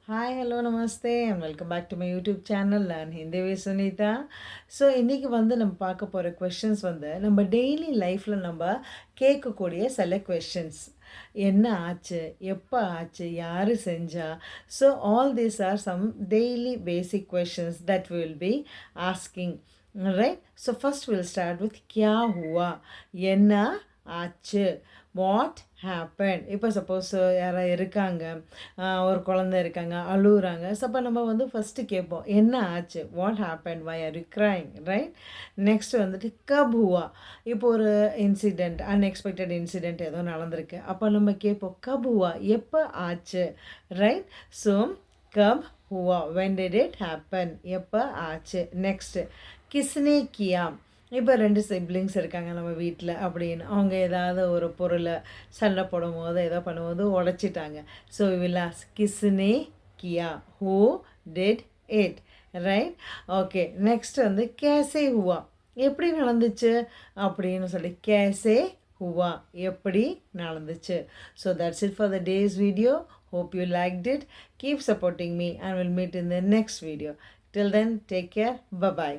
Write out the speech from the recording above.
Hi, hello, namaste, and welcome back to my YouTube channel. Learn Hindi with Sunita. So இன்றைக்கி நம்ம பார்க்க போகிற questions நம்ம daily லைஃப்பில் நம்ம கேட்கக்கூடிய சில கொஷின்ஸ். என்ன ஆச்சு, எப்போ ஆச்சு, யார் செஞ்சா? So all these are some daily basic questions that will be asking. Right? So first will start with கியா ஹுவா, என்ன ஆச்சு, வாட் ஹேப்பன். இப்போ சப்போஸ் யாராவது இருக்காங்க, ஒரு குழந்தை இருக்காங்க, அழுகுறாங்க. ஸோ அப்போ நம்ம ஃபஸ்ட்டு கேட்போம், என்ன ஆச்சு, what happen, why are you crying, right? Next கப் ஹுவா. இப்போ ஒரு இன்சிடெண்ட், அன்எக்ஸ்பெக்டட் இன்சிடெண்ட் ஏதோ நடந்திருக்கு. அப்போ நம்ம கேட்போம் கப் ஹுவா, எப்போ ஆச்சு, right? So cup Hua, when did it happen, எப்போ ஆச்சு. நெக்ஸ்ட்டு கிஸ்னே கியா. இப்போ 2 சிப்ளிங்ஸ் இருக்காங்க நம்ம வீட்டில் அப்படின்னு, அவங்க ஏதாவது ஒரு பொருளை சண்டை போடும்போது ஏதோ பண்ணும்போது உடச்சிட்டாங்க. ஸோ வில் ஆஸ்க் கிஸ்னே கியா, who did it, right? Okay. Next கேசே ஹுவா, எப்படி நடந்துச்சு அப்படின்னு சொல்லி, கேசே ஹுவா, எப்படி நடந்துச்சு. So that's it for the day's video. Hope you liked it. Keep supporting me and we'll meet in the next video. Till then, take care. Bye-bye.